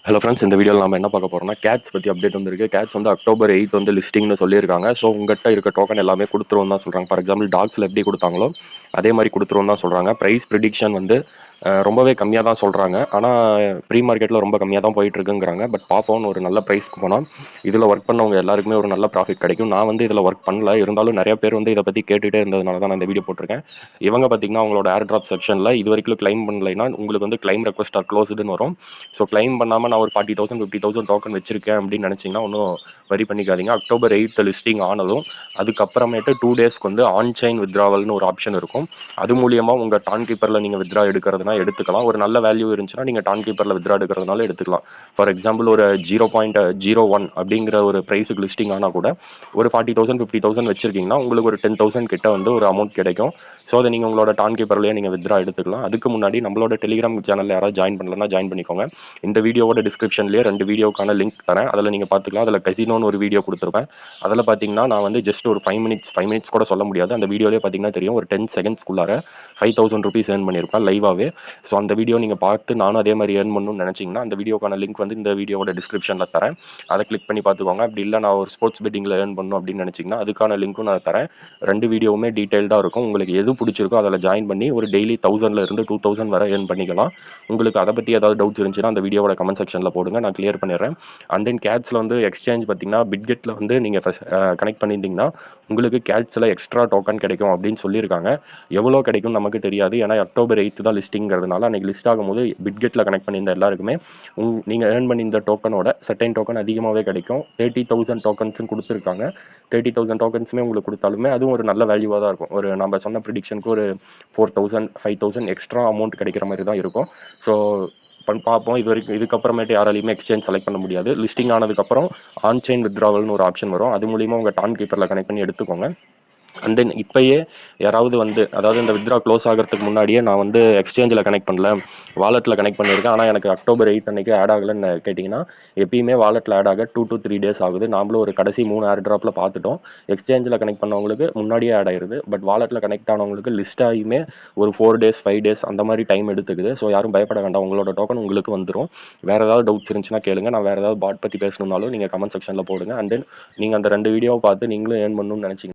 Hello friends, இந்த வீடியோவில் நம்ம என்ன பார்க்க போறோம்னா கேட்ஸ் பற்றி அப்டேட் வந்திருக்கு. கேட்ஸ் வந்து அக்டோபர் 8 வந்து லிஸ்டிங்னு சொல்லியிருக்காங்க. ஸோ உங்கள்கிட்ட இருக்க டோக்கன் எல்லாமே கொடுத்துருவோம் தான் சொல்கிறாங்க. ஃபார் எக்ஸாம்பிள் டாக்ஸில் எப்படி கொடுத்தாங்களோ அதே மாதிரி கொடுத்துருவோம் தான் சொல்கிறாங்க. ப்ரைஸ் ப்ரிடிக்ஷன் வந்து ரொம்பவே கம்மியாக தான் சொல்கிறாங்க. ஆனால் ப்ரீ மார்க்கெட்டில் ரொம்ப கம்மியாக தான் போயிட்டு இருக்குங்கிறாங்க. பட் பார்ப்போம், ஒரு நல்ல ப்ரைஸ்க்கு போனால் இதில் ஒர்க் பண்ணவங்க எல்லாருக்குமே ஒரு நல்ல ப்ராஃபிட் கிடைக்கும். நான் வந்து இதில் ஒர்க் பண்ணல, இருந்தாலும் நிறைய பேர் வந்து இதை பற்றி கேட்டுகிட்டே இருந்ததுனால தான் நான் இந்த வீடியோ போட்டிருக்கேன். இவங்க பார்த்தீங்கன்னா அவங்களோட ஏர் ட்ராப் செக்ஷனில் இது வரைக்கும் கிளைம் பண்ணலைன்னா உங்களுக்கு வந்து கிளைம் ரெக்வஸ்ட் ஆர் க்ளோஸ்டுன்னு வரும். ஸோ கிளைம் பண்ணாமல் நான் ஒரு 40,000 50,000 டோக்கன் வச்சிருக்கேன் அப்படின்னு நினச்சிங்கன்னா ஒன்றும் வரி பண்ணிக்காதீங்க. அக்டோபர் 8 லிஸ்டிங் ஆனதும் அதுக்கப்புறமேட்டு 2 டேஸ்க்கு வந்து ஆன் செயின் வித்ராவல்னு ஒரு ஆப்ஷன் இருக்கும். அது மூலியமாக உங்கள் டான் கீப்பரில் நீங்கள் வித்ரா எடுக்கிறதுனா எடுத்துக்கலாம். ஒரு நல்ல வேல்யூ இருந்துச்சுன்னா நீங்கள் டான் கீப்பரில் வித்ரா எடுக்கிறதுனால எடுத்துக்கலாம். ஃபார் எக்ஸாம்பிள் ஒரு 0.01 அப்படிங்கிற ஒரு ப்ரைஸுக்கு லிஸ்டிங் ஆனால் கூட ஒரு 40,000 50,000 வச்சிருக்கீங்கன்னா உங்களுக்கு ஒரு 10,000 கிட்ட வந்து ஒரு அமௌண்ட் கிடைக்கும். ஸோ அதை நீங்கள் உங்களோட டான் கீப்பர்லேயே நீங்கள் வித்ரா எடுத்துக்கலாம். அதுக்கு முன்னாடி நம்மளோட டெலிகிராம் சேனலில் யாராவது ஜாயின் பண்ணலன்னா ஜாயின் பண்ணிக்கோங்க. இந்த வீடியோவோட டிஸ்கிரிப்ஷன்லேயே 2 வீடியோக்கான லிங்க் தரேன். அதில் நீங்கள் பார்த்துக்கலாம். அதில் கசினோன்னு ஒரு வீடியோ கொடுத்துருப்பேன். அதில் பார்த்தீங்கன்னா நான் வந்து ஜஸ்ட் ஒரு 5 மினிட்ஸ் கூட சொல்ல முடியாது. அந்த வீடியோலேயே பார்த்தீங்கன்னா தெரியும், ஒரு 10 செகண்ட்ஸ்க்குள்ளார 5,000 ருபீஸ் ஏர்ன் பண்ணியிருப்பேன் லைவாகவே. ஸோ அந்த வீடியோ நீங்கள் பார்த்து நானும் அதே மாதிரி ஏர்ன் பண்ணணும்னு நினச்சிங்கன்னா அந்த வீடியோக்கான லிங்க் வந்து இந்த வீடியோவோட டிஸ்கிரிப்ஷனில் தரேன். அதை கிளிக் பண்ணி பார்த்துக்கோங்க. அப்படி இல்லை நான் ஒரு ஸ்போர்ட்ஸ் பெட்டிங்கில் ஏர்ன் பண்ணணும் அப்படின்னு நினச்சிங்கன்னா அதுக்கான லிங்க்கும் நான் தரேன். 2 வீடியோவுமே டீட்டெயில்டாக இருக்கும். உங்களுக்கு எது பிடிச்சிருக்கோ அதில் ஜாயின் பண்ணி ஒரு டெய்லி 1000 இருந்து 2000 வரை ஏர்ன் பண்ணிக்கலாம். உங்களுக்கு அதை பற்றி ஏதாவது டவுட்ஸ் இருந்துச்சுன்னா அந்த வீடியோவோட கமெண்ட் செக்ஷனில் போடுங்க, நான் கிளியர் பண்ணிடுறேன். அண்ட் தென் கேட்ஸில் வந்து எக்ஸ்சேஞ்ச் பார்த்தீங்கன்னா பிட்கெட்டில் வந்து நீங்கள் கனெக்ட் பண்ணியிருந்தீங்கன்னா உங்களுக்கு கேட்ஸில் எக்ஸ்ட்ரா டோக்கன் கிடைக்கும் அப்படின்னு சொல்லியிருக்காங்க. எவ்வளோ கிடைக்கும் நமக்கு தெரியாது, ஏன்னா அக்டோபர் 8 தான் லிஸ்டிங்கிறதுனால அன்றைக்கி லிஸ்ட் ஆகும்போது பிட்கெட்டில் கனெக்ட் பண்ணியிருந்த எல்லாருக்குமே நீங்கள் ஏர்ன் பண்ணி இந்த டோக்கனோட செர்டைன் டோக்கன் அதிகமாகவே கிடைக்கும். 30,000 டோக்கன்ஸ்னு கொடுத்துருக்காங்க. 30,000 டோக்கன்ஸுமே உங்களுக்கு கொடுத்தாலுமே அதுவும் ஒரு நல்ல வேல்யூவாக தான் இருக்கும். ஒரு நம்ம சொன்ன ப்ரிடிக்ஷனுக்கு ஒரு 4,000 5,000 எக்ஸ்ட்ரா அமௌண்ட் கிடைக்கிற மாதிரி தான் இருக்கும். ஸோ பார்ப்போம். இதுக்கப்புறமேட்டு யாராலையுமே எக்ஸ்சேஞ்ச் செலக்ட் பண்ண முடியாது. லிஸ்டிங் ஆனதுக்கப்புறம் ஆன் செயின் வித்ராவல்னு ஒரு ஆப்ஷன் வரும். அது மூலிமா உங்கள் டான் கீப்பரில் கனெக்ட் பண்ணி எடுத்துக்கோங்க. அண்ட் தென் இப்போயே யாராவது வந்து அதாவது இந்த வித்ரா க்ளோஸ் ஆகிறதுக்கு முன்னாடியே நான் வந்து எக்ஸ்சேஞ்சில் கனெக்ட் பண்ணல, வாலெட்டில் கனெக்ட் பண்ணியிருக்கேன், ஆனால் எனக்கு அக்டோபர் 8 அன்றைக்கி ஆட் ஆகலைன்னு கேட்டிங்கன்னா எப்பயுமே வாலெட்டில் ஆட் ஆக 2 to 3 டேஸ் ஆகுது. நாமளும் ஒரு கடைசி 3 ஏர் ட்ராப்பில் பார்த்துட்டோம். எக்ஸ்சேஞ்சில் கனெக்ட் பண்ணவங்களுக்கு முன்னாடியே ஆட் ஆயிடுது. பட் வாலெட்டில் கனெக்ட் ஆனவங்களுக்கு லிஸ்ட் ஆகியுமே ஒரு 4 டேஸ் 5 டேஸ் அந்த மாதிரி டைம் எடுத்துக்குது. ஸோ யாரும் பயப்பட வேண்டாம், உங்களோட டோக்கன் உங்களுக்கு வந்துடும். வேறு ஏதாவது டவுட்ஸ் இருந்துச்சுன்னா கேளுங்க. நான் வேறு ஏதாவது பாட் பற்றி பேசணுன்னாலும் நீங்கள் கமெண்ட் செக்ஷனில் போடுங்க. அண்ட் தென் நீங்கள் அந்த 2 வீடியோவை பார்த்து நீங்களும் ஏர்ன் பண்ணணும்னு நினச்சிங்க